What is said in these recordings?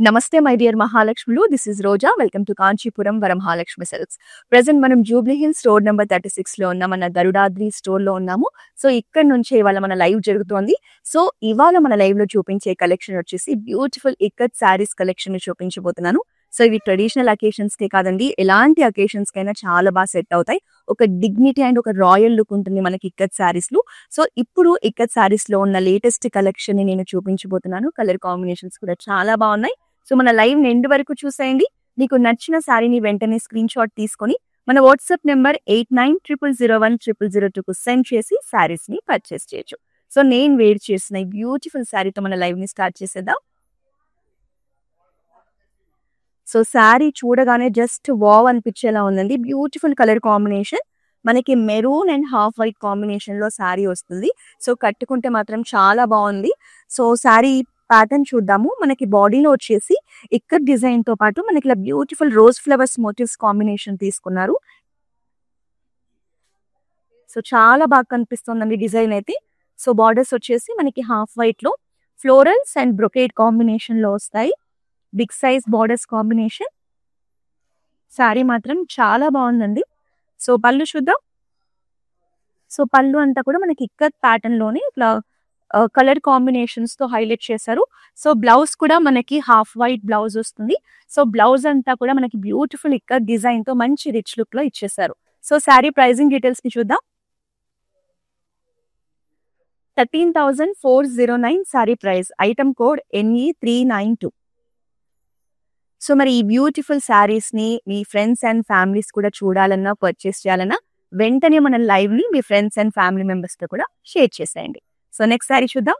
నమస్తే my dear మహాలక్ష్ములు. This is Roja. Welcome to Kanchipuram Varamahalakshmi silks. Present మనం జూబ్లీ హిల్స్ రోడ్ నెంబర్ 36 లో ఉన్న మన గరుడాద్రి స్టోర్ లో ఉన్నాము. సో ఇక్కడ నుంచి ఇవాళ మన లైవ్ జరుగుతోంది. సో ఇవాళ మన లైవ్ లో చూపించే కలెక్షన్ వచ్చేసి బ్యూటిఫుల్ ఇక్కత్ శారీస్ కలెక్షన్ చూపించబోతున్నాను. సో ఇవి ట్రెడిషనల్ అకేషన్స్ కే కాదండి, ఎలాంటి అకేషన్స్ కైనా చాలా బాగా సెట్ అవుతాయి. ఒక డిగ్నిటీ అండ్ ఒక రాయల్ లుక్ ఉంటుంది మనకి ఇక్కత్ శారీస్ లో. సో ఇప్పుడు ఇక్కత్ శారీస్ లో ఉన్న లేటెస్ట్ కలెక్షన్ ని నేను చూపించబోతున్నాను. కలర్ కాంబినేషన్స్ కూడా చాలా బాగున్నాయి. సో మన లైవ్ ఎండ్ వరకు చూసేయండి. మీకు నచ్చిన శారీని వెంటనే స్క్రీన్ షాట్ తీసుకొని మన వాట్సాప్ నెంబర్ 8900010002 కు సెండ్ చేసి శారీస్ ని పర్చేస్ చేయొచ్చు. సో నేను వేర్ చేసిన ఈ బ్యూటిఫుల్ శారీతో మన లైవ్ ని స్టార్ట్ చేసేద్దాం. సో శారీ చూడగానే జస్ట్ వావ్ అనిపించేలా ఉందండి. బ్యూటిఫుల్ కలర్ కాంబినేషన్, మనకి maroon and half white combination లో శారీ వస్తుంది. సో కట్టుకుంటే మాత్రం చాలా బాగుంది. సో శారీ ప్యాటర్న్ చూద్దాము. మనకి బాడీలో వచ్చేసి ఇక్కత్ డిజైన్ తో పాటు మనకి ఇలా beautiful rose flowers motives combination తీసుకున్నారు. సో చాలా బాగా కనిపిస్తుందండి డిజైన్ అయితే. సో బార్డర్స్ వచ్చేసి మనకి హాఫ్ వైట్ లో ఫ్లోరల్స్ అండ్ బ్రొకేడ్ కాంబినేషన్ లో వస్తాయి. Big size borders combination. Sari మాత్రం చాలా బాగుందండి. సో పళ్ళు చూద్దాం. సో పళ్ళు అంతా కూడా మనకి ఇక్కత్ ప్యాటర్న్ లోనే ఇట్లా కలర్ కాంబినేషన్స్ తో హైలైట్ చేశారు. సో బ్లౌజ్ కూడా మనకి హాఫ్ వైట్ బ్లౌజ్ వస్తుంది. సో బ్లౌజ్ అంతా కూడా మనకి బ్యూటిఫుల్ ఇక్కత్ డిజైన్ తో మంచి రిచ్ లుక్ లో ఇచ్చేసారు. సో శారీ ప్రైజింగ్ డీటెయిల్స్ ని చూద్దాం. 13,409 sari price. Item code NE392. So మరి ఈ బ్యూటిఫుల్ శారీస్ ని మీ ఫ్రెండ్స్ అండ్ ఫ్యామిలీస్ కూడా చూడాలన్నా పర్చేస్ చేయాలన్నా వెంటనే మన లైవ్ ని మీ ఫ్రెండ్స్ అండ్ ఫ్యామిలీ మెంబర్స్ తో కూడా షేర్ చేసేయండి. సో నెక్స్ట్ శారీ చూద్దాం.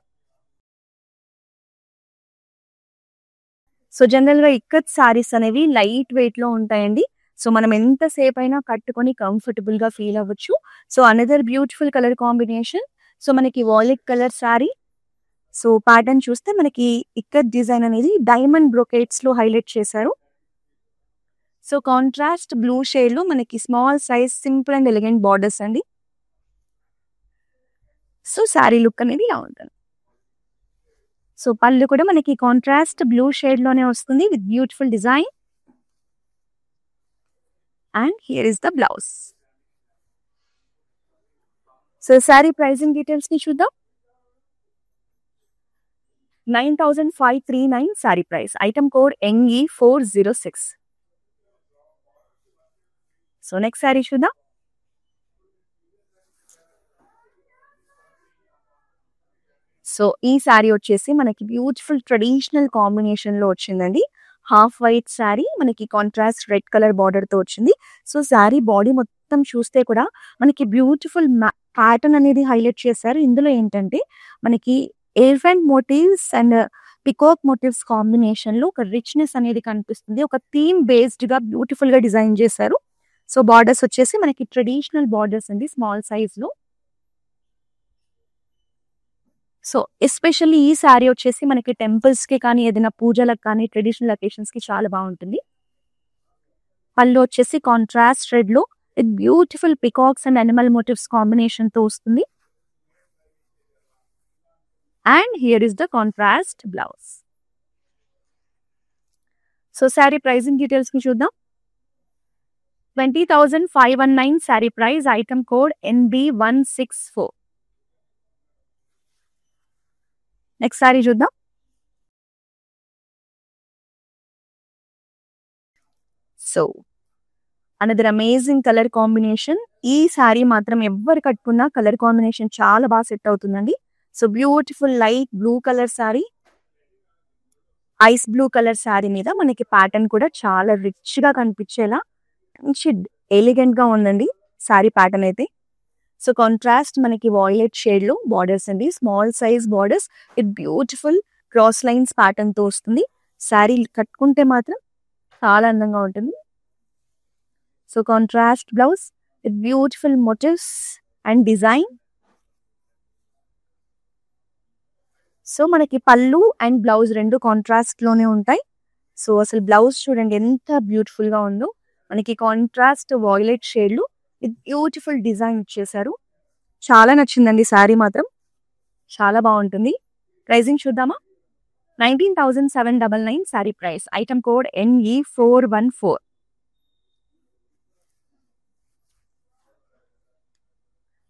సో జనరల్ గా ఇక్కత్ శారీస్ అనేవి లైట్ వెయిట్ లో ఉంటాయండి. సో మనం ఎంతసేపు అయినా కట్టుకొని కంఫర్టబుల్ గా ఫీల్ అవ్వచ్చు. So another beautiful colour combination. So మనకి violet colour sari. So pattern చూస్తే మనకి ఇక్కత్ డిజైన్ అనేది డైమండ్ బ్రొకేట్స్ లో హైలైట్ చేశారు. సో కాంట్రాస్ట్ బ్లూ షేడ్ లో మనకి small size simple and elegant borders అండి. సో శారీ లుక్ అనేది ఇలా ఉంటుంది. సో పళ్ళు కూడా మనకి కాంట్రాస్ట్ బ్లూ షేడ్ లోనే వస్తుంది with beautiful design. And here is the blouse. So sari pricing details ని చూద్దాం. 9,539 sari price. Item code NE406. So next sari చూద్దాం. సో ఈ శారీ వచ్చేసి మనకి బ్యూటిఫుల్ ట్రెడిషనల్ కాంబినేషన్ లో వచ్చిందండి. హాఫ్ వైట్ శారీ, మనకి కాంట్రాస్ట్ రెడ్ కలర్ బార్డర్ తో వచ్చింది. సో శారీ బాడీ మొత్తం చూస్తే కూడా మనకి బ్యూటిఫుల్ ప్యాటర్న్ అనేది హైలైట్ చేశారు. ఇందులో ఏంటంటే మనకి elephant motifs and peacock motifs combination లో ఒక రిచ్నెస్ అనేది కనిపిస్తుంది. ఒక థీమ్ బేస్డ్ గా బ్యూటిఫుల్ గా డిజైన్ చేశారు. సో బార్డర్స్ వచ్చేసి మనకి ట్రెడిషనల్ బార్డర్స్ అండి, స్మాల్ సైజ్ లో. సో ఎస్పెషల్లీ ఈ శారీ వచ్చేసి మనకి టెంపుల్స్ కి కానీ ఏదైనా పూజలకు కానీ ట్రెడిషనల్ అకేషన్స్ కి చాలా బాగుంటుంది. పళ్ళు వచ్చేసి కాంట్రాస్ట్ రెడ్ లో with beautiful peacocks and animal motifs combination తో వస్తుంది. And here is the contrast blouse. So sari pricing details ని చూద్దాం. 20,519 sari price. Item code NB164. Next sari చూద్దాం. So another amazing colour combination. ఈ శారీ మాత్రం ఎవరు కట్టుకున్నా కలర్ కాంబినేషన్ చాలా బాగా సెట్ అవుతుందండి. So beautiful light blue colour sari, ice blue colour sari మీద మనకి ప్యాటర్న్ కూడా చాలా రిచ్ గా కనిపించేలా మంచి ఎలిగెంట్ గా ఉందండి శారీ ప్యాటర్న్ అయితే. సో కాంట్రాస్ట్ మనకి వాయిలెట్ షేడ్ లో బార్డర్స్ అండి, small size borders with beautiful cross lines pattern తో వస్తుంది. శారీ కట్టుకుంటే మాత్రం చాలా అందంగా ఉంటుంది. So contrast blouse with beautiful motifs and design. So మనకి పళ్ళు అండ్ బ్లౌజ్ రెండు కాంట్రాస్ట్ లోనే ఉంటాయి. సో అసలు బ్లౌజ్ చూడండి ఎంత బ్యూటిఫుల్ గా ఉందో. మనకి కాంట్రాస్ట్ వాయిలెట్ షేడ్ లో విత్ బ్యూటిఫుల్ డిజైన్ ఇచ్చేసారు. చాలా నచ్చిందండి శారీ మాత్రం, చాలా బాగుంటుంది. ప్రైజింగ్ చూద్దామా. 19,799 sari price. Item code NE414.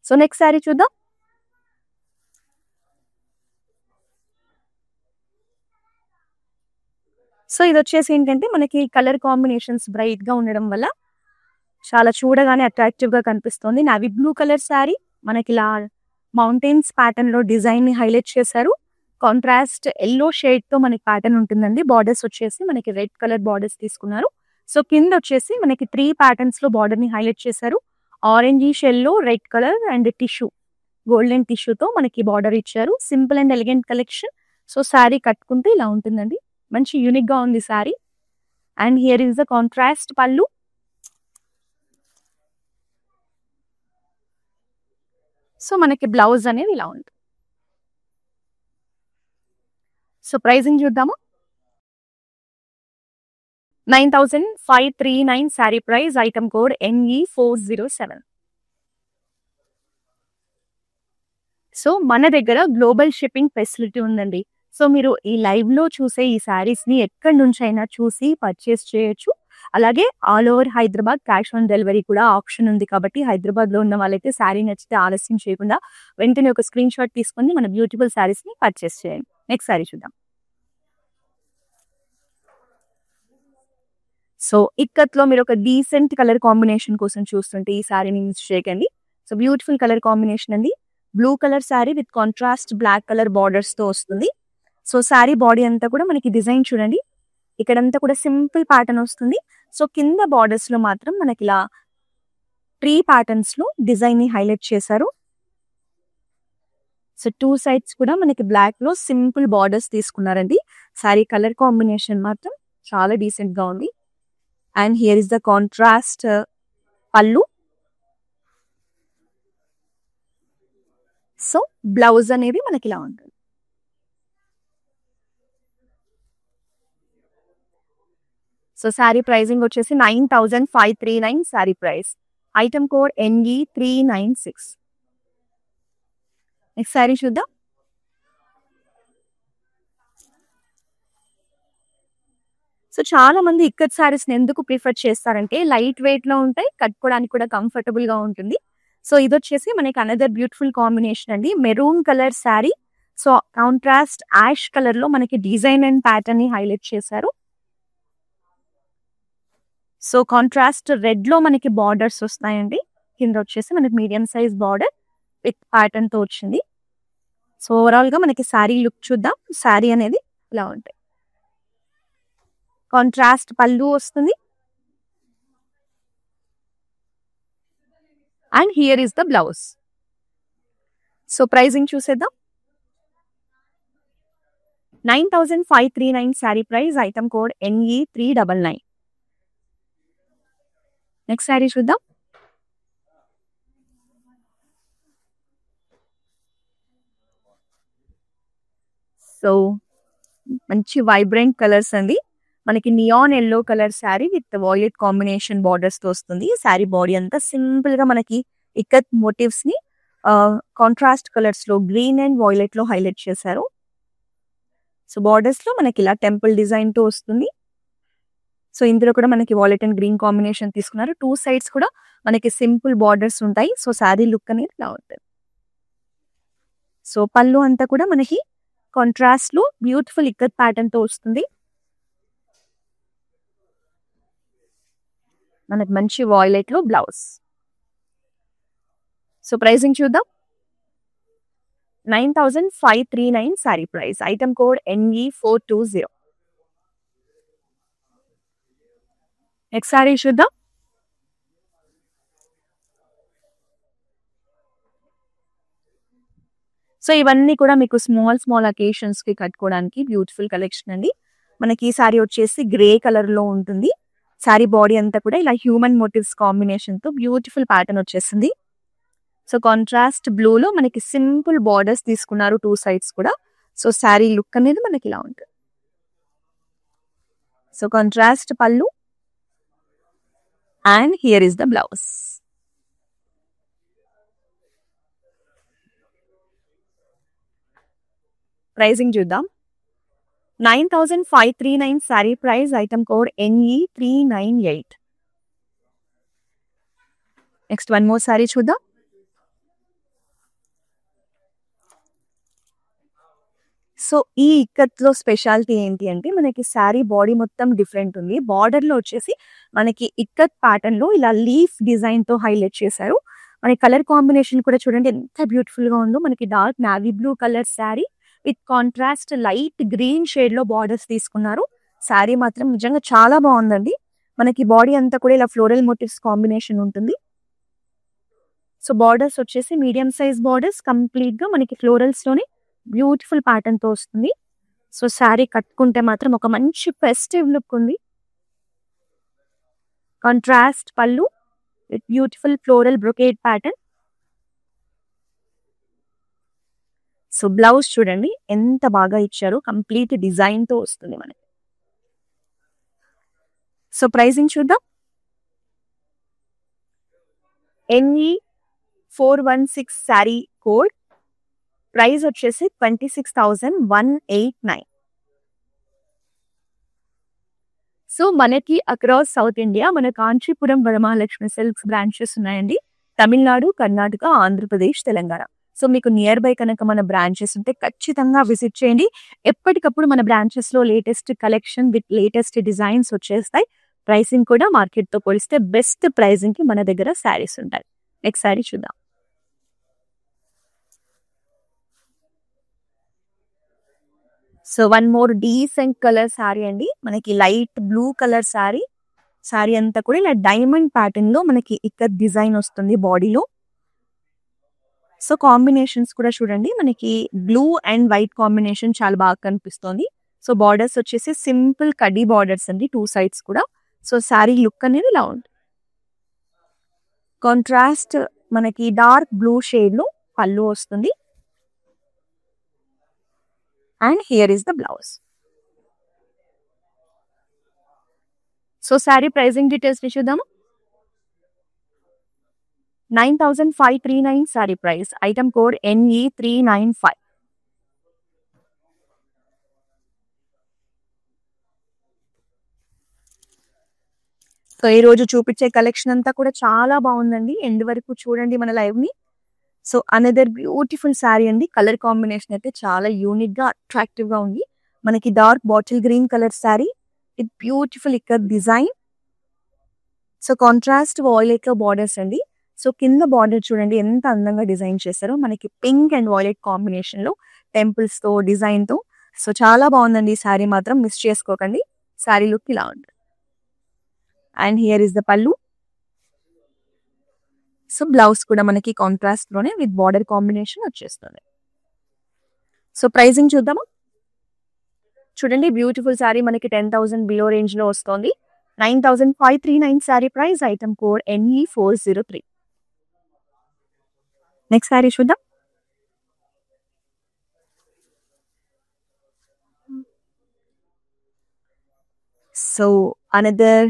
So next sari చూద్దాం. సో ఇది వచ్చేసి ఏంటంటే మనకి కలర్ కాంబినేషన్స్ బ్రైట్ గా ఉండడం వల్ల చాలా చూడగానే అట్రాక్టివ్ గా కనిపిస్తుంది. నావీ బ్లూ కలర్ శారీ మనకి ఇలా మౌంటైన్స్ ప్యాటర్న్ లో డిజైన్ ని హైలైట్ చేశారు. కాంట్రాస్ట్ ఎల్లో షేడ్ తో మనకి ప్యాటర్న్ ఉంటుందండి. బార్డర్స్ వచ్చేసి మనకి రెడ్ కలర్ బార్డర్స్ తీసుకున్నారు. సో కింద వచ్చేసి మనకి 3 ప్యాటర్న్స్ లో బార్డర్ ని హైలైట్ చేశారు. Orangish yellow, red colour and tissue, golden టిష్యూతో మనకి బార్డర్ ఇచ్చారు. Simple and elegant collection. So sari కట్టుకుంటే ఇలా ఉంటుందండి. మంచి యూనిక్ గా ఉంది sari. And here is the contrast pallu. So మనకి బ్లౌజ్ అనేది ఇలా ఉంటుంది. సో ప్రైజింగ్ చూద్దాము. 9,539 sari price. Item code NE407. So మన దగ్గర గ్లోబల్ షిప్పింగ్ ఫెసిలిటీ ఉందండి. సో మీరు ఈ లైవ్ లో చూసే ఈ శారీస్ ని ఎక్కడి నుంచి అయినా చూసి పర్చేస్ చేయొచ్చు. అలాగే all over Hyderabad cash on delivery కూడా ఆప్షన్ ఉంది. కాబట్టి హైదరాబాద్ లో ఉన్న వాళ్ళైతే శారీ నచ్చితే ఆలస్యం చేయకుండా వెంటనే ఒక స్క్రీన్ షాట్ తీసుకొని మన బ్యూటిఫుల్ శారీస్ ని పర్చేస్ చేయండి. నెక్స్ట్ శారీ చూద్దాం. సో ఇక్కత్లో మీరు ఒక డీసెంట్ కలర్ కాంబినేషన్ కోసం చూస్తుంటే ఈ శారీని మిస్ చేయకండి. సో బ్యూటిఫుల్ కలర్ కాంబినేషన్ అండి. Blue colour sari with contrast black colour borders తో వస్తుంది. సో శారీ బాడీ అంతా కూడా మనకి డిజైన్ చూడండి, ఇక్కడంతా కూడా సింపుల్ ప్యాటర్న్ వస్తుంది. సో కింద బార్డర్స్ లో మాత్రం మనకి ఇలా 3 ప్యాటర్న్స్ లో డిజైన్ ని హైలైట్ చేశారు. సో 2 సైడ్స్ కూడా మనకి బ్లాక్ లో సింపుల్ బార్డర్స్ తీసుకున్నారండి. శారీ కలర్ కాంబినేషన్ మాత్రం చాలా డీసెంట్ గా ఉంది. And here is the contrast pallu. So blouse అనేది మనకి ఇలా ఉంటుంది. సో శారీ ప్రైజింగ్ వచ్చేసి 9,539 sari price. Item code NE396. Next sari చూద్దాం. సో చాలా మంది ఇక్కత్ శారీస్ ని ఎందుకు ప్రిఫర్ చేస్తారంటే లైట్ వెయిట్ లో ఉంటాయి, కట్టుకోవడానికి కూడా కంఫర్టబుల్ గా ఉంటుంది. సో ఇది వచ్చేసి మనకి అనదర్ బ్యూటిఫుల్ కాంబినేషన్ అండి. Maroon colour sari. So contrast ash colour లో మనకి డిజైన్ అండ్ ప్యాటర్న్ ని హైలైట్ చేశారు. సో కాంట్రాస్ట్ రెడ్ లో మనకి బార్డర్స్ వస్తాయండి. కింద వచ్చేసి మనకి medium size border with pattern తో వచ్చింది. సో ఓవరాల్ గా మనకి శారీ లుక్ చూద్దాం. శారీ అనేది ఇలా ఉంటాయి. కాంట్రాస్ట్ పళ్ళు వస్తుంది. And here is the blouse. So pricing చూసేద్దాం. 9,539 sari price. Item code NE399. Next sari చూద్దాం. సో మంచి వైబ్రెంట్ కలర్స్ అండి. మనకి neon yellow colour sari with violet combination borders తో వస్తుంది. శారీ బాడీ అంతా సింపుల్ గా మనకి ఇక్కత్ మోటివ్స్ ని కాంట్రాస్ట్ కలర్స్ లో గ్రీన్ అండ్ వాయిలెట్ లో హైలైట్ చేశారు. సో బార్డర్స్ లో మనకి ఇలా టెంపుల్ డిజైన్ తో వస్తుంది. సో ఇందులో కూడా మనకి వాయిలెట్ అండ్ గ్రీన్ కాంబినేషన్ తీసుకున్నారు. 2 సైడ్స్ కూడా మనకి సింపుల్ బార్డర్స్ ఉంటాయి. సో శారీ లుక్ అనేది ఇలా ఉంటుంది. సో పళ్ళు అంతా కూడా మనకి కాంట్రాస్ట్ లో బ్యూటిఫుల్ ఇక్కత్ ప్యాటర్న్ తో వస్తుంది. మనకి మంచి వాయిలెట్ లో బ్లౌజ్. సో ప్రైజింగ్ చూద్దాం. 9,539 sari price. Item code NE420. Next sari చూద్దాం. సో ఇవన్నీ కూడా మీకు స్మాల్ అకేషన్స్ కి కట్టుకోవడానికి బ్యూటిఫుల్ కలెక్షన్ అండి. మనకి ఈ శారీ వచ్చేసి గ్రే కలర్ లో ఉంటుంది. శారీ బాడీ అంతా కూడా ఇలా హ్యూమన్ మోటివ్స్ కాంబినేషన్ తో బ్యూటిఫుల్ ప్యాటర్న్ వచ్చేసింది. సో కాంట్రాస్ట్ బ్లూ లో మనకి సింపుల్ బార్డర్స్ తీసుకున్నారు 2 సైడ్స్ కూడా. సో శారీ లుక్ అనేది మనకి ఇలా ఉంటుంది. So contrast pallu and here is the blouse. Pricing చూద్దాం. 9,539 sari price, item code NE398. Next one more sari చూద్దాం. సో ఈ ఇక్కత్లో స్పెషాలిటీ ఏంటి అంటే మనకి శారీ బాడీ మొత్తం డిఫరెంట్ ఉంది. బార్డర్ లో వచ్చేసి మనకి ఇక్కత్ ప్యాటర్న్ లో ఇలా లీఫ్ డిజైన్ తో హైలైట్ చేశారు. మన కలర్ కాంబినేషన్ కూడా చూడండి ఎంత బ్యూటిఫుల్ గా ఉందో. మనకి dark navy blue colour sari with contrast light green shade లో బార్డర్స్ తీసుకున్నారు. శారీ మాత్రం నిజంగా చాలా బాగుందండి. మనకి బాడీ అంతా కూడా ఇలా ఫ్లోరల్ మోటివ్స్ కాంబినేషన్ ఉంటుంది. సో బార్డర్స్ వచ్చేసి మీడియం సైజ్ బార్డర్స్, కంప్లీట్ గా మనకి ఫ్లోరల్స్ లోనే బ్యూటిఫుల్ ప్యాటర్న్ తో వస్తుంది. సో శారీ కట్టుకుంటే మాత్రం ఒక మంచి ఫెస్టివ్ లుక్ ఉంది. కాంట్రాస్ట్ పళ్ళు with beautiful floral brocade pattern. So blouse చూడండి ఎంత బాగా ఇచ్చారు, కంప్లీట్ డిజైన్ తో వస్తుంది మనకి. సో ప్రైసింగ్ చూద్దాం. NE416 శారీ కోడ్, ప్రైస్ వచ్చేసి 26,189. సో మనకి అక్రాస్ సౌత్ ఇండియా మన కాంచీపురం వరమహాలక్ష్మి సిల్క్స్ బ్రాంచెస్ ఉన్నాయండి. తమిళనాడు, కర్ణాటక, ఆంధ్రప్రదేశ్, తెలంగాణ. సో మీకు నియర్ బై కనుక మన బ్రాంచెస్ ఉంటే ఖచ్చితంగా విజిట్ చేయండి. ఎప్పటికప్పుడు మన బ్రాంచెస్ లో latest collection with latest designs వచ్చేస్తాయి. ప్రైసింగ్ కూడా మార్కెట్ తో పోలిస్తే బెస్ట్ ప్రైసింగ్ కి మన దగ్గర శారీస్ ఉంటాయి. నెక్స్ట్ శారీ చూద్దాం. So one more decent colour sari అండి. మనకి light blue colour sari. Sari అంతా కూడా ఇలా డైమండ్ ప్యాటర్న్ లో మనకి ఇక్కత్ డిజైన్ వస్తుంది బాడీలో. సో కాంబినేషన్స్ కూడా చూడండి, మనకి బ్లూ అండ్ వైట్ కాంబినేషన్ చాలా బాగా కనిపిస్తుంది. సో బార్డర్స్ వచ్చేసి సింపుల్ కడ్డీ బార్డర్స్ అండి, టూ సైడ్స్ కూడా. సో శారీ లుక్ అనేది ఇలా ఉంది. కాంట్రాస్ట్ మనకి డార్క్ బ్లూ షేడ్ లో పళ్ళు వస్తుంది. And here is the blouse. So sari pricing details చూద్దాము. 9,539 sari price, item code NE395. So ఈ రోజు చూపించే కలెక్షన్ అంతా కూడా చాలా బాగుందండి. ఎండ్ వరకు చూడండి మన లైవ్ ని. సో అనదర్ బ్యూటిఫుల్ శారీ అండి. కలర్ కాంబినేషన్ అయితే చాలా యూనిక్ గా అట్రాక్టివ్ గా ఉంది. మనకి dark bottle green colour sari with beautiful ikat design. So contrast violet లో బార్డర్స్ అండి. సో కింద బార్డర్ చూడండి ఎంత అందంగా డిజైన్ చేశారో. మనకి పింక్ అండ్ వాయిలెట్ కాంబినేషన్ లో టెంపుల్స్ తో డిజైన్ తో. సో చాలా బాగుందండి ఈ శారీ మాత్రం, మిస్ చేసుకోకండి. శారీ లుక్ ఇలా ఉంటుంది. అండ్ హియర్ ఇస్ ద పళ్ళు. సో బ్లౌజ్ కూడా మనకి కాంట్రాస్ట్ లోనే విత్ బార్డర్ కాంబినేషన్ వచ్చేస్తుంది. సో ప్రైసింగ్ చూద్దాము. చూడండి బ్యూటిఫుల్ శారీ మనకి 10,000 బిలో రేంజ్ లో వస్తుంది. 9,539 sari price, item code NE403. Next sari చూద్దాం. సో అనదర్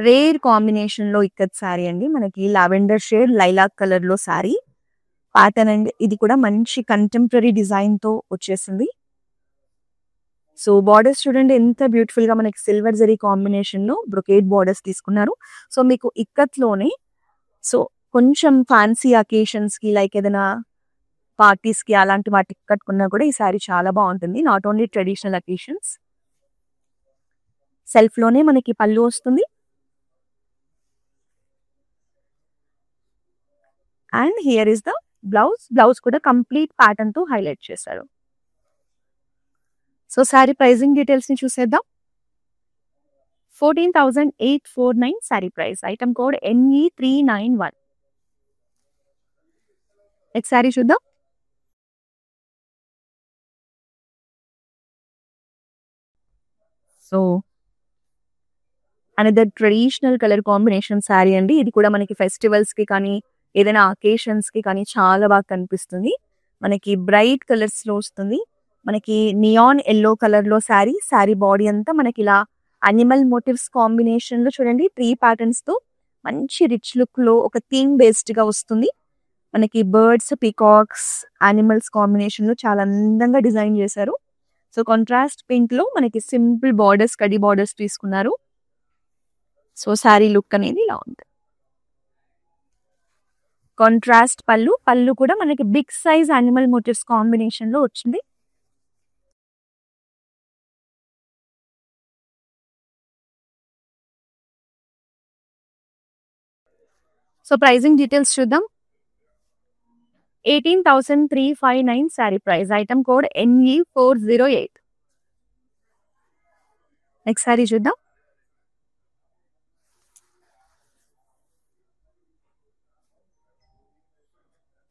రేర్ కాంబినేషన్ లో ఇక్కత్ శారీ అండి. మనకి లావెండర్ షేడ్ లైలాక్ కలర్ లో శారీ ప్యాటర్న్ అండి. ఇది కూడా మంచి కంటెంపరీ డిజైన్ తో వచ్చేసింది. సో బార్డర్స్ చూడండి ఎంత బ్యూటిఫుల్ గా మనకి సిల్వర్ జరీ కాంబినేషన్ లో బ్రొకేడ్ బార్డర్స్ తీసుకున్నారు. సో మీకు ఇక్కత్ లోనే సో కొంచెం ఫ్యాన్సీ అకేషన్స్ కి లైక్ ఏదైనా పార్టీస్ కి అలాంటి వాటికి కట్టుకున్నా కూడా ఈ శారీ చాలా బాగుంటుంది. Not only traditional occasions. Self లోనే మనకి పళ్ళు వస్తుంది. And here is the blouse. Blouse కూడా కంప్లీట్ ప్యాటర్న్ తో హైలైట్ చేశారు. సో శారీ ప్రైసింగ్ డీటెయిల్స్ ని చూసేద్దాం. 14,849 sari price, item code NE391. Next sari చూద్దాం. So another traditional colour combination sari అండి. ఇది కూడా మనకి ఫెస్టివల్స్ కి కానీ ఏదైనా అకేషన్స్ కి కానీ చాలా బాగా కనిపిస్తుంది. మనకి బ్రైట్ కలర్స్ లో వస్తుంది. మనకి నియాన్ ఎల్లో కలర్ లో శారీ. శారీ బాడీ అంతా మనకి ఇలా అనిమల్ మోటివ్స్ కాంబినేషన్ లో చూడండి 3 ప్యాటర్న్స్ తో మంచి రిచ్ లుక్ లో ఒక థీమ్ బేస్డ్ గా వస్తుంది. మనకి బర్డ్స్, పీకాక్స్, యానిమల్స్ కాంబినేషన్ లో చాలా అందంగా డిజైన్ చేశారు. సో కాంట్రాస్ట్ పింక్ లో మనకి సింపుల్ బార్డర్స్, కడి బార్డర్స్ తీసుకున్నారు. సో శారీ లుక్ అనేది ఇలా ఉంది. కాంట్రాస్ట్ పళ్ళు కూడా మనకి big size animal motifs combination లో వచ్చింది. సో ప్రైజింగ్ డీటెయిల్స్ చూద్దాం. 18,359 sari price. Item code NE408. Next sari చూద్దాం.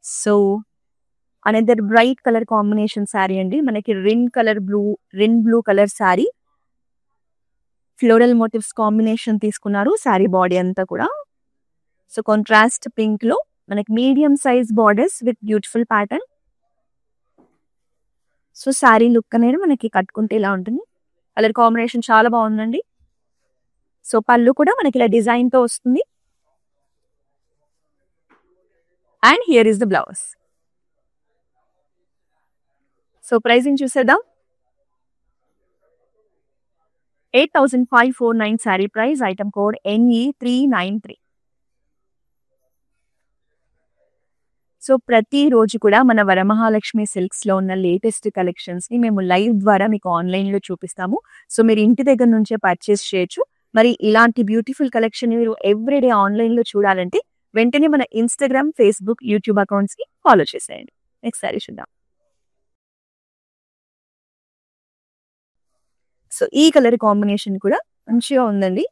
So another bright colour combination sari అండి. మనకి Rin blue colour sari, floral motifs combination తీసుకున్నారు శారీ బాడీ అంతా కూడా. సో కాంట్రాస్ట్ పింక్ లో మనకి medium size borders with beautiful pattern. So sari look అనేది మనకి కట్టుకుంటే ఇలా ఉంటుంది. కలర్ కాంబినేషన్ చాలా బాగుందండి. సో పళ్ళు కూడా మనకి ఇలా డిజైన్ తో వస్తుంది. And here is the blouse. So pricing చూసేద్దాం. 8,549 sari price. Item code NE393. So ప్రతి రోజు కూడా మన వరమహాలక్ష్మి సిల్క్స్ లో ఉన్న లేటెస్ట్ కలెక్షన్స్ ని మేము లైవ్ ద్వారా మీకు ఆన్లైన్ లో చూపిస్తాము. సో మీరు ఇంటి దగ్గర నుంచే పర్చేస్ చేయొచ్చు. మరి ఇలాంటి బ్యూటిఫుల్ కలెక్షన్ మీరు ఎవ్రీడే ఆన్లైన్ లో చూడాలంటే వెంటనే మన ఇన్స్టాగ్రామ్, ఫేస్బుక్, యూట్యూబ్ అకౌంట్స్ ని ఫాలో చేసేయండి. నెక్స్ట్ సారీ చూద్దాం. సో ఈ కలర్ కాంబినేషన్ కూడా మంచిగా ఉందండి.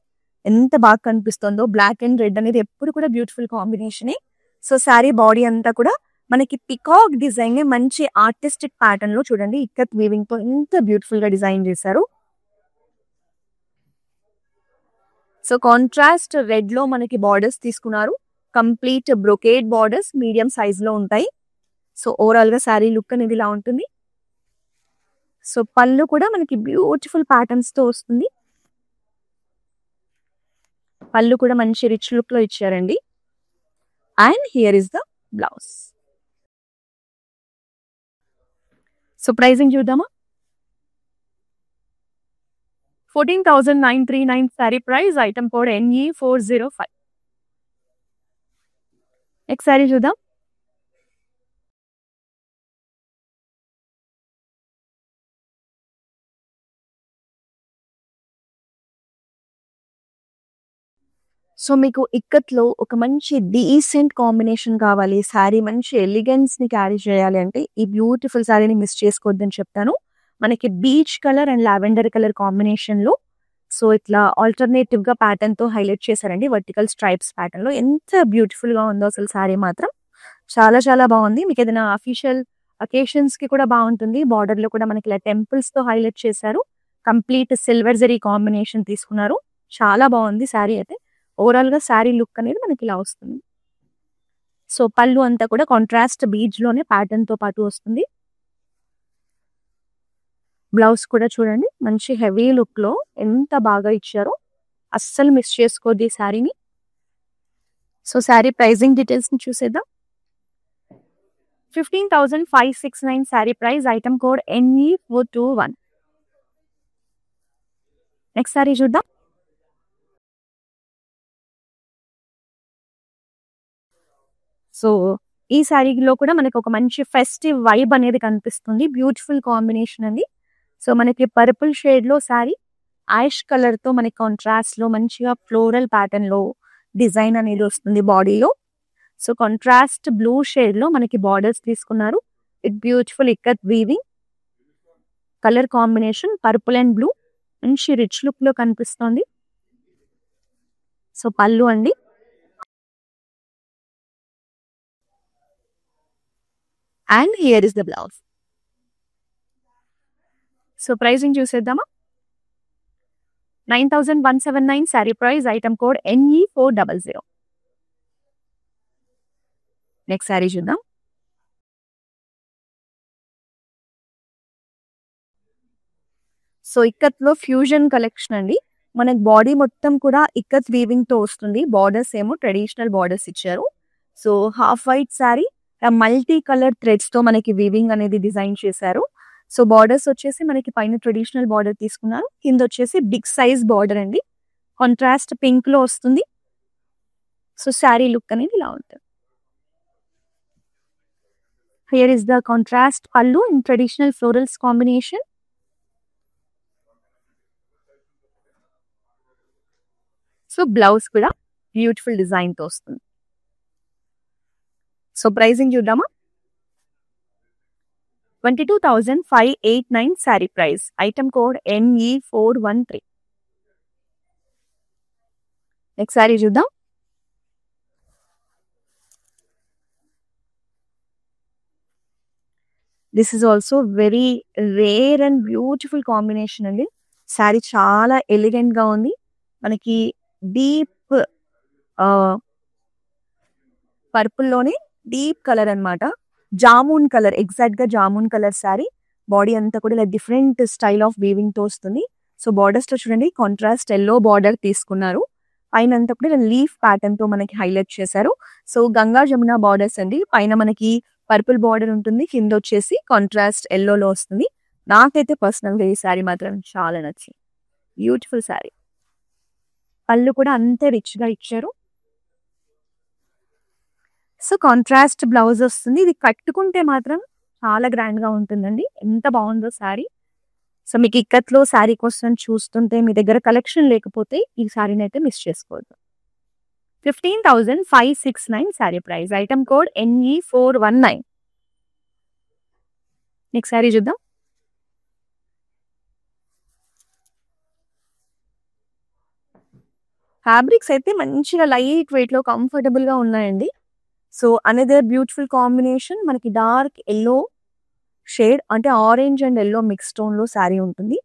ఎంత బాగా కనిపిస్తుందో. బ్లాక్ అండ్ రెడ్ అనేది ఎప్పుడు కూడా బ్యూటిఫుల్ కాంబినేషనే. సో శారీ బాడీ అంతా కూడా మనకి పికాక్ డిజైన్ మంచి ఆర్టిస్టిక్ ప్యాటర్న్ లో చూడండి, ఇక్కత్ వీవింగ్ తో ఎంత బ్యూటిఫుల్ గా డిజైన్ చేశారు. సో కాంట్రాస్ట్ రెడ్ లో మనకి బార్డర్స్ తీసుకున్నారు. Complete brocade borders medium size లో ఉంటాయి. సో ఓవరాల్ గా శారీ లుక్ అనేది ఇలా ఉంటుంది. సో పళ్ళు కూడా మనకి బ్యూటిఫుల్ ప్యాటర్న్స్ తో వస్తుంది. పళ్ళు కూడా మంచి రిచ్ లుక్ లో ఇచ్చారండి. And here is the blouse. So pricing చూద్దామా. 14,939 sari price. Item code NE405. Next sari చూద్దాం. సో మీకు ఇక్కత్లో ఒక మంచి డీసెంట్ కాంబినేషన్ కావాలి, శారీ మంచి ఎలిగెన్స్ ని క్యారీ చేయాలి అంటే ఈ బ్యూటిఫుల్ శారీని మిస్ చేసుకోవద్దని చెప్తాను. మనకి beach colour and lavender colour combination లో సో ఇట్లా ఆల్టర్నేటివ్ గా ప్యాటర్న్ తో హైలైట్ చేశారండి. వర్టికల్ స్ట్రైప్స్ ప్యాటర్న్ లో ఎంత బ్యూటిఫుల్ గా ఉందో అసలు శారీ మాత్రం చాలా చాలా బాగుంది. మీకు ఏదైనా అఫీషియల్ అకేషన్స్ కి కూడా బాగుంటుంది. బార్డర్ లో కూడా మనకి ఇలా టెంపుల్స్ తో హైలైట్ చేశారు. కంప్లీట్ సిల్వర్ జరీ కాంబినేషన్ తీసుకున్నారు. చాలా బాగుంది శారీ అయితే. ఓవరాల్ గా శారీ లుక్ అనేది మనకి ఇలా వస్తుంది. సో పళ్ళు అంతా కూడా కాంట్రాస్ట్ బీజ్ లోనే ప్యాటర్న్ తో పాటు వస్తుంది. బ్లౌజ్ కూడా చూడండి మంచి హెవీ లుక్ లో ఎంత బాగా ఇచ్చారో. అస్సలు మిస్ చేసుకోద్ది ఈ శారీని. సో శారీ ప్రైజింగ్ డీటెయిల్స్ ని చూసేద్దాం. 15,569 sari price. Item code NE421. Next sari చూద్దాం. సో ఈ శారీలో కూడా మనకి ఒక మంచి ఫెస్టివ్ వైబ్ అనేది కనిపిస్తుంది. బ్యూటిఫుల్ కాంబినేషన్ అండి. సో మనకి పర్పుల్ షేడ్ లో శారీ, యాష్ కలర్ తో మనకి కాంట్రాస్ట్ లో మంచిగా ఫ్లోరల్ ప్యాటర్న్ లో డిజైన్ అనేది వస్తుంది బాడీలో. సో కాంట్రాస్ట్ బ్లూ షేడ్ లో మనకి బార్డర్స్ తీసుకున్నారు. It beautiful ikat weaving colour combination. Purple and blue మంచి రిచ్ లుక్ లో కనిపిస్తుంది. సో పళ్ళు అండి. And here is the blouse. So pricing చూసేద్దామా. 9,179 sari price. Item code NE400. Next sari చూద్దాం. సో ఇక్కత్ లో ఫ్యూజన్ కలెక్షన్ అండి. మనకి బాడీ మొత్తం కూడా ఇక్కత్ వీవింగ్ తో వస్తుంది. బార్డర్స్ ఏమో ట్రెడిషనల్ బార్డర్స్ ఇచ్చారు. So half white sari, multi colour threads తో మనకి వీవింగ్ అనేది డిజైన్ చేశారు. సో బార్డర్స్ వచ్చేసి మనకి పైన ట్రెడిషనల్ బార్డర్ తీసుకున్నారు, కింద వచ్చేసి బిగ్ సైజ్ బార్డర్ అండి, కాంట్రాస్ట్ పింక్ లో వస్తుంది. సో శారీ లుక్ అనేది ఇలా ఉంటుంది. Here is the contrast pallu in traditional florals combination. So blouse కూడా బ్యూటిఫుల్ డిజైన్ తో వస్తుంది. సో ప్రైసింగ్ చూద్దామా. 22,589 sari price. Item code NE413. Next sari చూద్దాం. This is also very rare and beautiful combination అండి. శారీ చాలా ఎలిగెంట్ గా ఉంది. మనకి డీప్ పర్పుల్ లోనే డీప్ కలర్ అన్నమాట, జామున్ కలర్, ఎగ్జాక్ట్ గా జామున్ కలర్ శారీ. బాడీ అంతా కూడా ఇలా డిఫరెంట్ స్టైల్ ఆఫ్ వీవింగ్ తో వస్తుంది. సో బార్డర్స్ లో చూడండి కాంట్రాస్ట్ ఎల్లో బార్డర్ తీసుకున్నారు, పైన అంతా కూడా ఇలా లీఫ్ ప్యాటర్న్ తో మనకి హైలైట్ చేశారు. సో గంగా జమున బార్డర్స్ అండి, పైన మనకి పర్పుల్ బార్డర్ ఉంటుంది, కింద వచ్చేసి కాంట్రాస్ట్ ఎల్లోలో వస్తుంది. నాకైతే పర్సనల్ గా ఈ శారీ మాత్రం చాలా నచ్చింది. బ్యూటిఫుల్ శారీ. పళ్ళు కూడా అంతే రిచ్ గా ఇచ్చారు. సో కాంట్రాస్ట్ బ్లౌజ్ వస్తుంది. ఇది కట్టుకుంటే మాత్రం చాలా గ్రాండ్ గా ఉంటుందండి. ఎంత బాగుందో శారీ. సో మీకు ఇక్కత్లో శారీ కోసం చూస్తుంటే మీ దగ్గర కలెక్షన్ లేకపోతే ఈ శారీని అయితే మిస్ చేసుకోవద్దు. 15,569 sari price. Item code NE419. Next sari చూద్దాం. ఫ్యాబ్రిక్స్ అయితే మంచిగా లైట్ వెయిట్ లో కంఫర్టబుల్ గా ఉన్నాయండి. సో అనదర్ బ్యూటిఫుల్ కాంబినేషన్, మనకి డార్క్ ఎల్లో షేడ్ అంటే orange and yellow mix tone లో శారీ ఉంటుంది.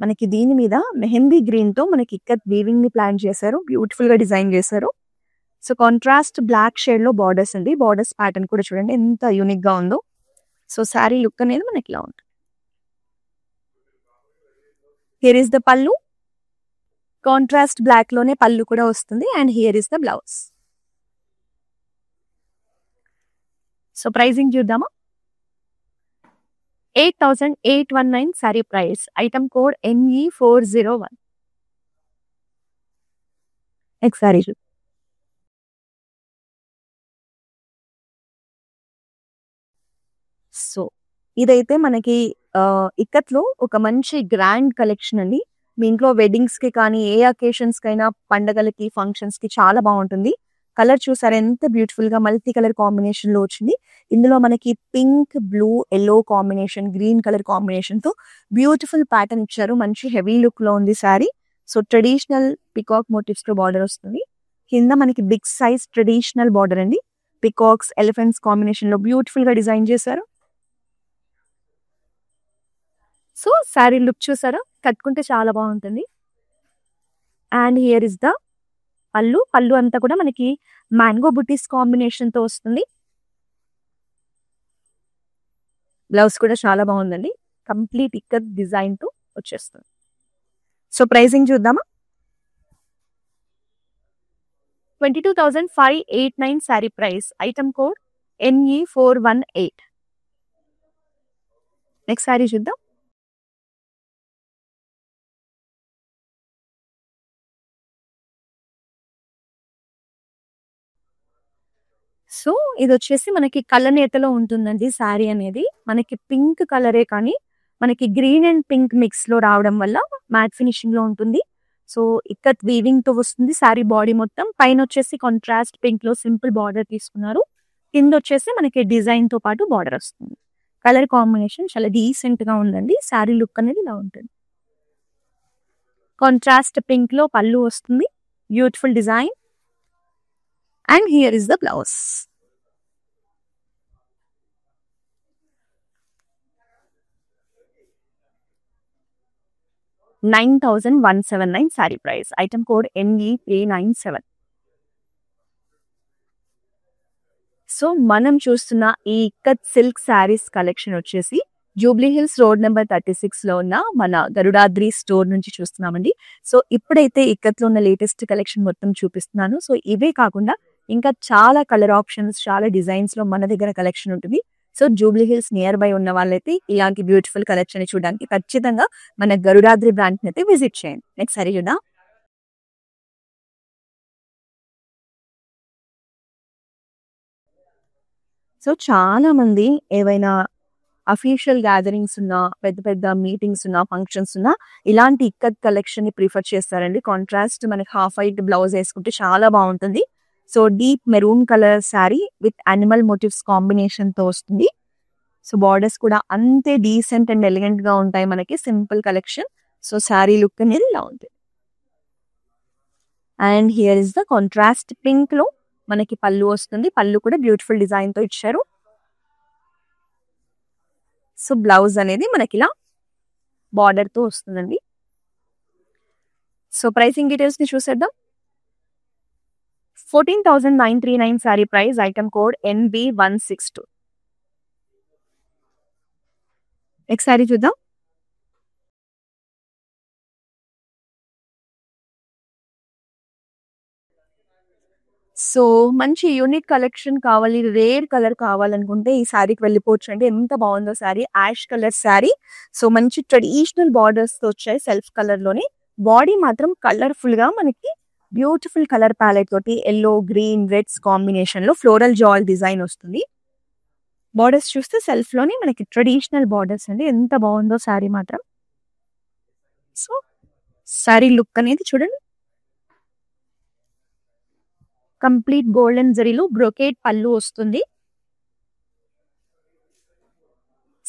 మనకి దీని మీద మెహందీ గ్రీన్ తో మనకి ఇక్కత్ వీవింగ్ ని ప్లాన్ చేశారు, బ్యూటిఫుల్ గా డిజైన్ చేశారు. సో కాంట్రాస్ట్ బ్లాక్ షేడ్ లో బార్డర్స్ అండి, బార్డర్స్ ప్యాటర్న్ కూడా చూడండి ఎంత యూనిక్ గా ఉందో. సో శారీ లుక్ అనేది మనకి ఇలా ఉంటుంది. హియర్ ఇస్ ద పల్లు, కాంట్రాస్ట్ బ్లాక్ లోనే పల్లు కూడా వస్తుంది, and here is the blouse. So pricing చూద్దామా. 8,819 sari price. Item code NE401. Next sari చూద్దాం. సో ఇదైతే మనకి ఇక్కత్లో ఒక మంచి గ్రాండ్ కలెక్షన్ అండి. మీ ఇంట్లో వెడ్డింగ్స్ కి కానీ ఏ అకేషన్స్ కైనా, పండగలకి, ఫంక్షన్స్ కి చాలా బాగుంటుంది. కలర్ చూసారా ఎంత బ్యూటిఫుల్ గా మల్టీ కలర్ కాంబినేషన్ లో వచ్చింది. ఇందులో మనకి pink, blue, yellow combination, green colour combination తో బ్యూటిఫుల్ ప్యాటర్న్ ఇచ్చారు. మంచి హెవీ లుక్ లో ఉంది sari. So traditional peacock motifs తో బార్డర్ వస్తుంది. కింద మనకి బిగ్ సైజ్ ట్రెడిషనల్ బార్డర్ అండి, పికాక్స్, ఎలిఫెంట్స్ కాంబినేషన్ లో బ్యూటిఫుల్ గా డిజైన్ చేశారు. సో శారీ లుక్ చూసారా, కట్టుకుంటే చాలా బాగుంటుంది. అండ్ హియర్ ఇస్ ద పల్లు. పల్లు అంతా కూడా మనకి మ్యాంగో బుటీస్ కాంబినేషన్ తో వస్తుంది. బ్లౌజ్ కూడా చాలా బాగుందండి, కంప్లీట్ ఇక్కత్ డిజైన్ తో వచ్చేస్తుంది. సో ప్రైసింగ్ చూద్దామా. 22,589 sari price. Item code NE418. Next sari చూద్దాం. సో ఇది వచ్చేసి మనకి కళ్ళనేతలో ఉంటుందండి శారీ అనేది. మనకి పింక్ కలరే కానీ మనకి గ్రీన్ అండ్ పింక్ మిక్స్ లో రావడం వల్ల మ్యాట్ ఫినిషింగ్ లో ఉంటుంది. సో ఇక్కత్ వీవింగ్ తో వస్తుంది శారీ బాడీ మొత్తం. పైన వచ్చేసి కాంట్రాస్ట్ పింక్ లో సింపుల్ బార్డర్ తీసుకున్నారు, కింద వచ్చేసి మనకి డిజైన్ తో పాటు బార్డర్ వస్తుంది. కలర్ కాంబినేషన్ చాలా డీసెంట్ గా ఉందండి. శారీ లుక్ అనేది ఇలా ఉంటుంది. కాంట్రాస్ట్ పింక్ లో పళ్ళు వస్తుంది, beautiful design. And here is the blouse. $9,179 sari price. Item code NE397. So మనం చూస్తున్న ఈ ఇక్కత్ సిల్క్ శారీస్ కలెక్షన్ వచ్చేసి జూబ్లీ హిల్స్ రోడ్ నెంబర్ 36 లో ఉన్న మన గరుడాద్రి స్టోర్ నుంచి చూస్తున్నామండి. సో ఇప్పుడైతే ఇక్కత్లో ఉన్న లేటెస్ట్ కలెక్షన్ మొత్తం చూపిస్తున్నాను. సో ఇవే కాకుండా ఇంకా చాలా కలర్ ఆప్షన్స్, చాలా డిజైన్స్ లో మన దగ్గర కలెక్షన్ ఉంటుంది. So Jubilee hills near by ఉన్న వాళ్ళైతే ఇలాంటి బ్యూటిఫుల్ కలెక్షన్ చూడడానికి ఖచ్చితంగా మన గరుడాద్రి బ్రాంచ్ అయితే విజిట్ చేయండి. నెక్స్ట్ సారీ చూద్దాం. సో చాలా మంది ఏవైనా అఫీషియల్ గ్యాదరింగ్స్ ఉన్నా, పెద్ద పెద్ద మీటింగ్స్ ఉన్నా, ఫంక్షన్స్ ఉన్నా ఇలాంటి ఇక్కత్ కలెక్షన్ ని ప్రిఫర్ చేస్తారండి. కాంట్రాస్ట్ మనకి హాఫ్ వైట్ బ్లౌజ్ వేసుకుంటే చాలా బాగుంటుంది. So deep maroon colour sari with animal motifs combination తో వస్తుంది. సో బార్డర్స్ కూడా అంతే డీసెంట్ అండ్ ఎలిగెంట్ గా ఉంటాయి మనకి. Simple collection. So sari look అనేది ఇలా ఉంటుంది. And here is the contrast pink లో మనకి పళ్ళు వస్తుంది. పళ్ళు కూడా బ్యూటిఫుల్ డిజైన్ తో ఇచ్చారు. సో బ్లౌజ్ అనేది మనకి ఇలా బార్డర్ తో వస్తుందండి. సో ప్రైసింగ్ డీటెయిల్స్ ని చూసేద్దాం. 14,939 sari price. Item code NB162. Next sari చూద్దాం. సో మంచి యూనిక్ కలెక్షన్ కావాలి, రేర్ కలర్ కావాలనుకుంటే ఈ శారీకి వెళ్ళిపోవచ్చు అండి. ఎంత బాగుందో sari. Ash colour sari. So మంచి ట్రెడిషనల్ బార్డర్స్ తో వచ్చాయి సెల్ఫ్ కలర్ లోనే. బాడీ మాత్రం కలర్ఫుల్ గా మనకి బ్యూటిఫుల్ కలర్ ప్యాలెట్ తోటి ఎల్లో, గ్రీన్, రెడ్స్ కాంబినేషన్ లో ఫ్లోరల్ జాల్ డిజైన్ వస్తుంది. బార్డర్స్ చూస్తే సెల్ఫ్ లోనే మనకి ట్రెడిషనల్ బార్డర్స్ అండి. ఎంత బాగుందో శారీ మాత్రం. సో శారీ లుక్ అనేది చూడండి. కంప్లీట్ గోల్డెన్ జరీలో బ్రొకేట్ పళ్ళు వస్తుంది.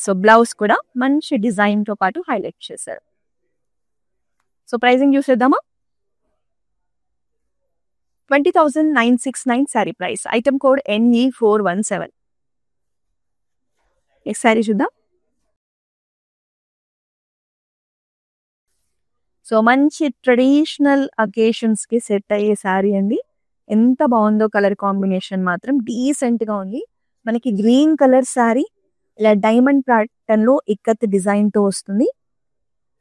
సో బ్లౌజ్ కూడా మంచి డిజైన్ తో పాటు హైలైట్ చేశారు. సో ప్రైసింగ్ చూసేద్దామా. 20,969 sorry price. Item code NE417. Next sari చూద్దాం. సో మంచి ట్రెడిషనల్ అకేషన్స్ కి సెట్ అయ్యే శారీ అండి. ఎంత బాగుందో కలర్ కాంబినేషన్ మాత్రం డీసెంట్ గా ఉంది. మనకి గ్రీన్ కలర్ శారీ ఇలా డైమండ్ ప్యాటర్న్ లో ఇక్కత్ డిజైన్ తో వస్తుంది.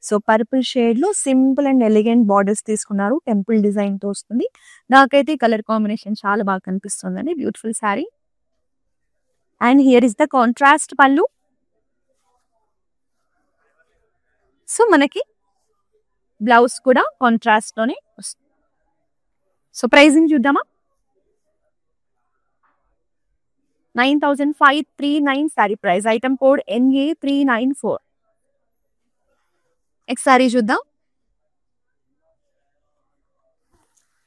సో పర్పుల్ షేడ్ లో సింపుల్ అండ్ ఎలిగెంట్ బార్డర్స్ తీసుకున్నారు. టెంపుల్ డిజైన్ తో వస్తుంది. నాకైతే ఈ కలర్ కాంబినేషన్ చాలా బాగా కనిపిస్తుందండి. Beautiful sari. And here is the contrast pallu. So మనకి బ్లౌజ్ కూడా కాంట్రాస్ట్ లోనే వస్తుంది. సో ప్రైసింగ్ చూద్దామా. 9,539 sorry price. Item code NA394. Next sari చూద్దాం.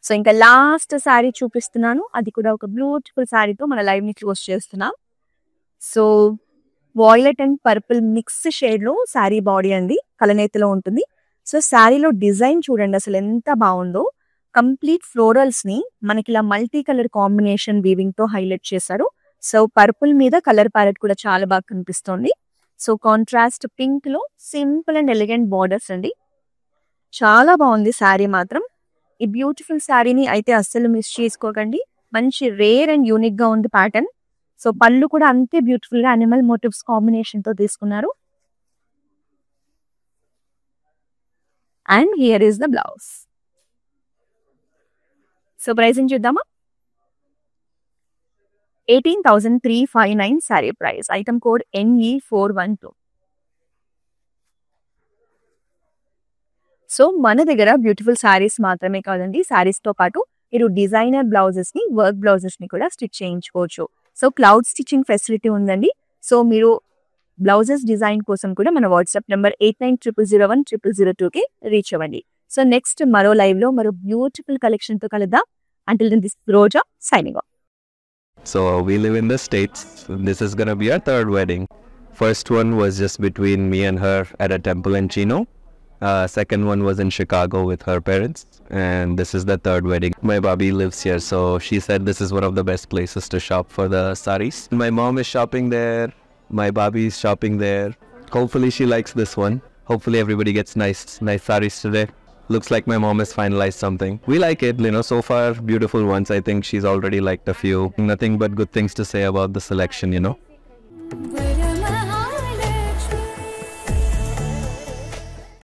సో ఇంకా లాస్ట్ సారీ చూపిస్తున్నాను. అది కూడా ఒక బ్యూటిఫుల్ శారీతో మన లైవ్ ని క్లోజ్ చేస్తున్నాం. So violet and purple mix shade లో శారీ బాడీ అండి. కలనేతిలో ఉంటుంది. సో శారీలో డిజైన్ చూడండి అసలు ఎంత బాగుందో. కంప్లీట్ ఫ్లోరల్స్ ని మనకి ఇలా మల్టీ కలర్ కాంబినేషన్ వీవింగ్ తో హైలైట్ చేశారు. సో పర్పుల్ మీద కలర్ ప్యాలెట్ కూడా చాలా బాగా కనిపిస్తుంది. సో కాంట్రాస్ట్ పింక్ లో సింపుల్ అండ్ ఎలిగెంట్ బార్డర్స్ అండి. చాలా బాగుంది శారీ మాత్రం. ఈ బ్యూటిఫుల్ శారీని అయితే అస్సలు మిస్ చేసుకోకండి. మంచి రేర్ అండ్ యూనిక్ గా ఉంది ప్యాటర్న్. సో పళ్ళు కూడా అంతే బ్యూటిఫుల్ గా అనిమల్ మోటివ్స్ కాంబినేషన్ తో తీసుకున్నారు. And here is the blouse. So pricing చూద్దామా. 18,359 sorry price. Item code NE412. So మన దగ్గర బ్యూటిఫుల్ శారీస్ మాత్రమే కాదండి, శారీస్ తో పాటు మీరు డిజైనర్ బ్లౌజెస్ ని, వర్క్ బ్లౌజెస్ ని కూడా స్టిచ్ చేయించుకోవచ్చు. సో క్లౌడ్ స్టిచ్చింగ్ ఫెసిలిటీ ఉందండి. సో మీరు బ్లౌజెస్ డిజైన్ కోసం కూడా మన వాట్సాప్ నెంబర్ 8900010002 కి రీచ్ అవ్వండి. సో నెక్స్ట్ మరో లైవ్ లో మరో బ్యూటిఫుల్ కలెక్షన్ తో కలుద్దాం. Until then, this is Roja signing off. So we live in the States. This is gonna be our third wedding. First one was just between me and her at a temple in Chino. Second one was in Chicago with her parents. And this is the third wedding. My Bobby lives here, so she said this is one of the best places to shop for the saris. My mom is shopping there. My Bobby is shopping there. Hopefully she likes this one. Hopefully everybody gets nice saris today. Looks like my mom has finalized something. We like it, so far beautiful ones. I think she's already liked a few. Nothing but good things to say about the selection,